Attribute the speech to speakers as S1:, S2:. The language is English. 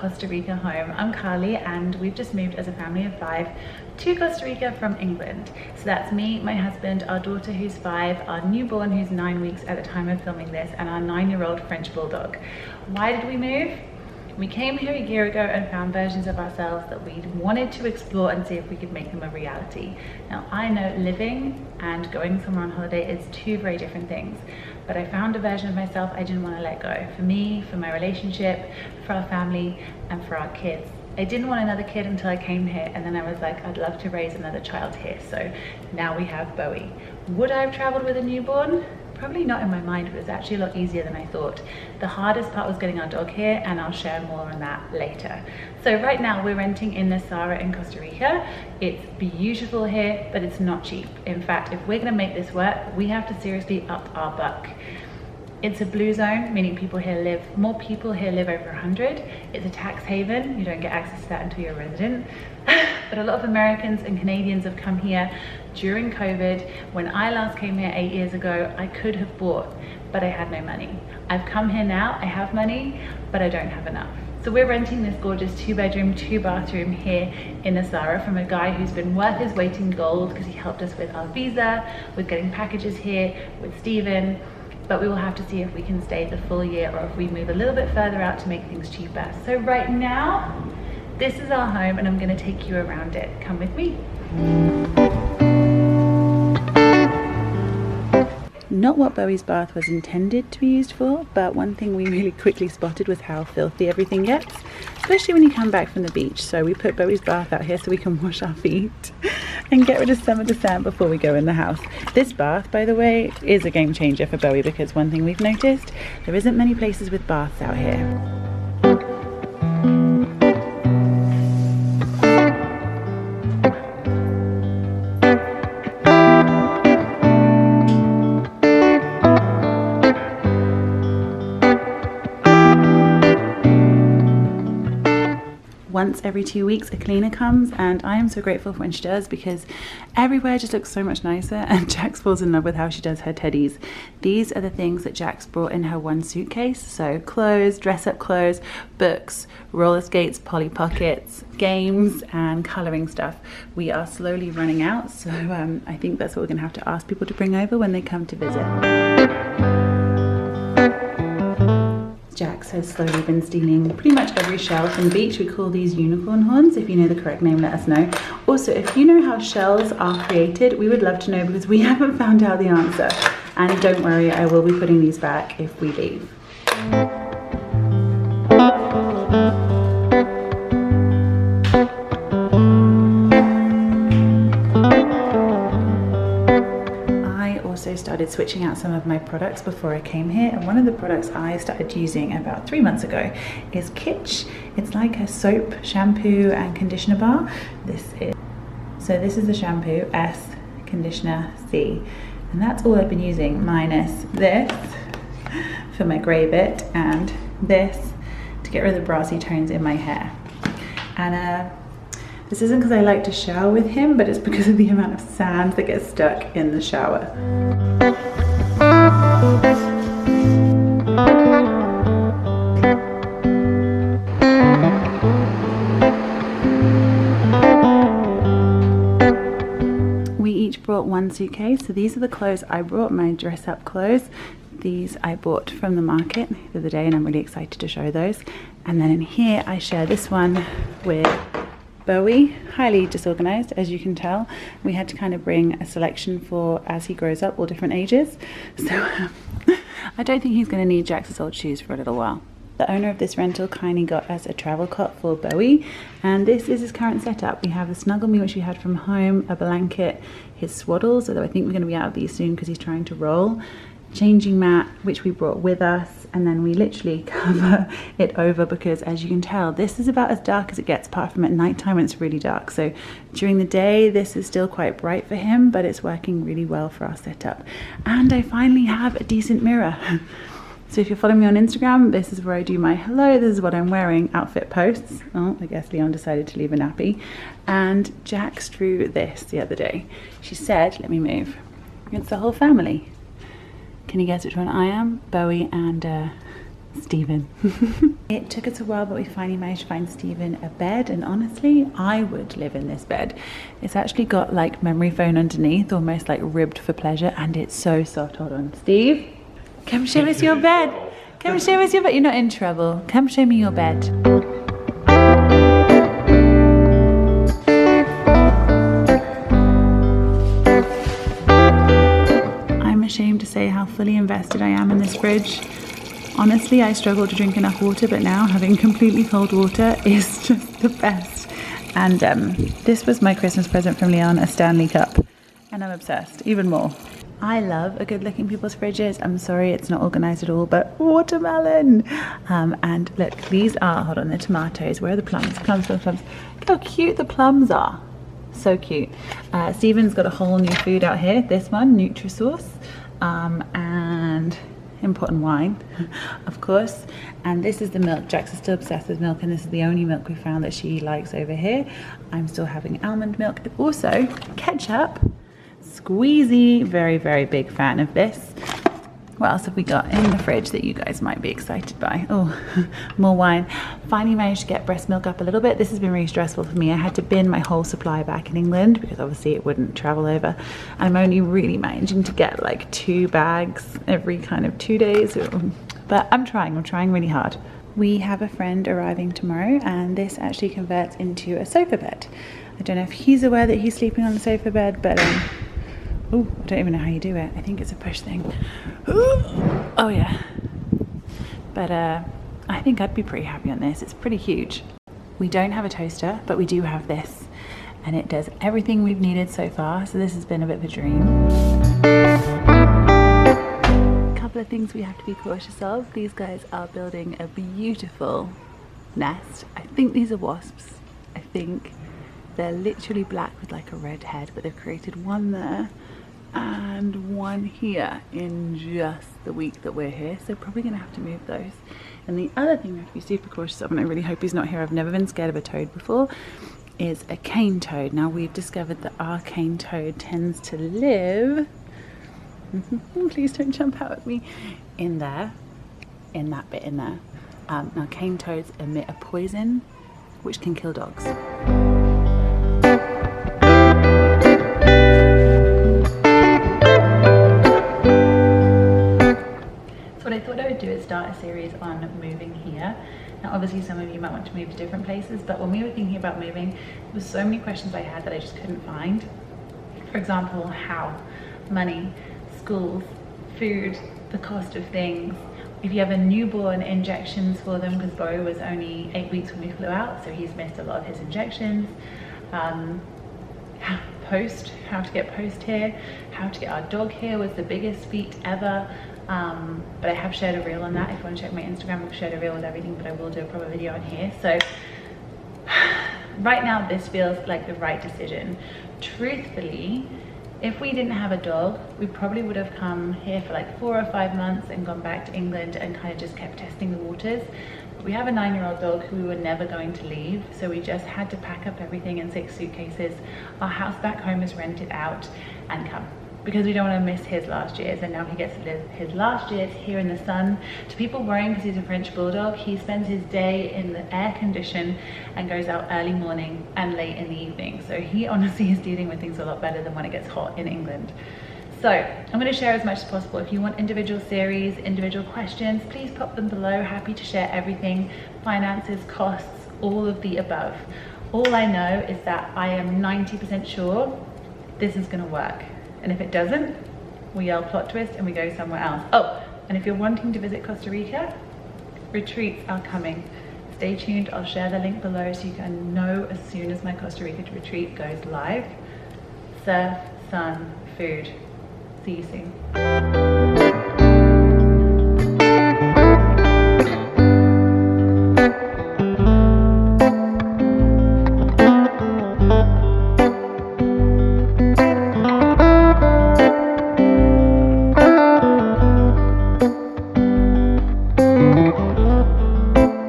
S1: Costa Rica home. I'm Carly and we've just moved as a family of 5 to Costa Rica from England. So that's me, my husband, our daughter who's 5, our newborn who's 9 weeks at the time of filming this, and our 9-year-old French bulldog. Why did we move? We came here a year ago and found versions of ourselves that we wanted to explore and see if we could make them a reality. Now, I know living and going somewhere on holiday is 2 very different things, but I found a version of myself I didn't want to let go. For me, for my relationship, for our family, and for our kids. I didn't want another kid until I came here, and then I was like, I'd love to raise another child here. So now we have Bowie. Would I have traveled with a newborn? Probably not in my mind, but it was actually a lot easier than I thought. The hardest part was getting our dog here, and I'll share more on that later. So right now we're renting in Nasara in Costa Rica. It's beautiful here, but it's not cheap. In fact, if we're gonna make this work, we have to seriously up our buck. It's a blue zone, meaning more people here live over 100. It's a tax haven. You don't get access to that until you're a resident. But a lot of Americans and Canadians have come here during COVID. When I last came here 8 years ago, I could have bought, but I had no money. I've come here now, I have money, but I don't have enough. So we're renting this gorgeous 2-bedroom, 2-bathroom here in Nasara from a guy who's been worth his weight in gold because he helped us with our visa, with getting packages here, with Steven. But we will have to see if we can stay the full year or if we move a little bit further out to make things cheaper. So right now, this is our home and I'm gonna take you around it. Come with me. Not what Bowie's bath was intended to be used for, but one thing we really quickly spotted was how filthy everything gets, especially when you come back from the beach. So we put Bowie's bath out here so we can wash our feet and get rid of some of the sand before we go in the house. This bath, by the way, is a game changer for Bowie because one thing we've noticed, there isn't many places with baths out here. Once every 2 weeks a cleaner comes, and I am so grateful when she does because everywhere just looks so much nicer, and Jax falls in love with how she does her teddies. These are the things that Jax brought in her one suitcase, so clothes, dress-up clothes, books, roller skates, Polly Pockets, games, and colouring stuff. We are slowly running out, so I think that's what we're going to have to ask people to bring over when they come to visit. Jax has slowly been stealing pretty much every shell from the beach. We call these unicorn horns. If you know the correct name, let us know. Also, if you know how shells are created, we would love to know because we haven't found out the answer. And don't worry, I will be putting these back if we leave. Started switching out some of my products before I came here, and one of the products I started using about 3 months ago is Kitsch. It's like a soap, shampoo and conditioner bar. This is the shampoo, S, conditioner, C, and that's all I've been using, minus this for my grey bit and this to get rid of the brassy tones in my hair. And this isn't because I like to shower with him, but it's because of the amount of sand that gets stuck in the shower. We each brought one suitcase. So these are the clothes I brought, my dress-up clothes. These I bought from the market the other day, and I'm really excited to show those. And then in here, I share this one with Bowie, highly disorganized, as you can tell. We had to kind of bring a selection for as he grows up, all different ages. So I don't think he's going to need Jax's old shoes for a little while. The owner of this rental kindly got us a travel cot for Bowie, and this is his current setup. We have the Snuggle Me, which we had from home, a blanket, his swaddles, although I think we're going to be out of these soon because he's trying to roll, changing mat, which we brought with us, and then we literally cover it over because, as you can tell, this is about as dark as it gets, apart from at nighttime when it's really dark. So during the day this is still quite bright for him, but it's working really well for our setup. And I finally have a decent mirror. So if you're following me on Instagram, this is where I do my hello, this is what I'm wearing outfit posts. Oh, I guess Leon decided to leave a nappy. And Jax drew this the other day. She said, let me move, it's the whole family. Can you guess which one I am? Bowie and Stephen. It took us a while, but we finally managed to find Stephen a bed, and honestly, I would live in this bed. It's actually got like memory foam underneath, almost like ribbed for pleasure, and it's so soft. Hold on, Steve. Come show us your bed. Come show us your bed. You're not in trouble. Come show me your bed. I'm ashamed to say how fully invested I am in this fridge. Honestly, I struggle to drink enough water, but now having completely cold water is just the best. And this was my Christmas present from Leon, a Stanley cup, and I'm obsessed, even more. I love a good look in people's fridges. I'm sorry it's not organized at all, but watermelon. And look, these are, hold on, the tomatoes. Where are the plums? Plums. Look how cute the plums are. So cute. Stephen's got a whole new food out here. This one, Nutri-Sauce, and important wine, of course. And this is the milk. Jax is still obsessed with milk, and this is the only milk we found that she likes over here. I'm still having almond milk. Also, ketchup. Squeezy, very, very big fan of this. What else have we got in the fridge that you guys might be excited by? Oh, more wine. Finally managed to get breast milk up a little bit. This has been really stressful for me. I had to bin my whole supply back in England because obviously it wouldn't travel over. I'm only really managing to get like 2 bags every kind of 2 days. But I'm trying really hard. We have a friend arriving tomorrow, and this actually converts into a sofa bed. I don't know if he's aware that he's sleeping on the sofa bed, but oh, I don't even know how you do it. I think it's a push thing. Oh yeah. But I think I'd be pretty happy on this. It's pretty huge. We don't have a toaster, but we do have this. And it does everything we've needed so far. So this has been a bit of a dream. A couple of things we have to be cautious of. These guys are building a beautiful nest. I think these are wasps. I think they're literally black with like a red head, but they've created one there and one here in just the week that we're here, so probably gonna have to move those. And the other thing we have to be super cautious of, and I really hope he's not here, I've never been scared of a toad before, is a cane toad. Now we've discovered that our cane toad tends to live, please don't jump out at me, in there, in that bit in there. Now cane toads emit a poison which can kill dogs. What I thought I would do is start a series on moving here. Now obviously some of you might want to move to different places, but when we were thinking about moving, there were so many questions I had that I just couldn't find. For example, how, money, schools, food, the cost of things. If you have a newborn, injections for them, because Bo was only 8 weeks when we flew out, so he's missed a lot of his injections. How to get post here, how to get our dog here was the biggest feat ever. But I have shared a reel on that. If you want to check my Instagram, I've shared a reel with everything, but I will do a proper video on here. So right now this feels like the right decision. Truthfully, if we didn't have a dog, we probably would have come here for like 4 or 5 months and gone back to England and kind of just kept testing the waters. We have a 9-year-old dog who we were never going to leave, so we just had to pack up everything in 6 suitcases. Our house back home is rented out and come, because we don't want to miss his last years, and now he gets to live his last years here in the sun. To people worrying because he's a French bulldog, he spends his day in the air condition and goes out early morning and late in the evening. So he honestly is dealing with things a lot better than when it gets hot in England. So I'm going to share as much as possible. If you want individual series, individual questions, please pop them below. Happy to share everything, finances, costs, all of the above. All I know is that I am 90% sure this is going to work. And if it doesn't, we yell plot twist and we go somewhere else. Oh, and if you're wanting to visit Costa Rica, retreats are coming. Stay tuned, I'll share the link below so you can know as soon as my Costa Rica retreat goes live. Surf, sun, food. See you soon.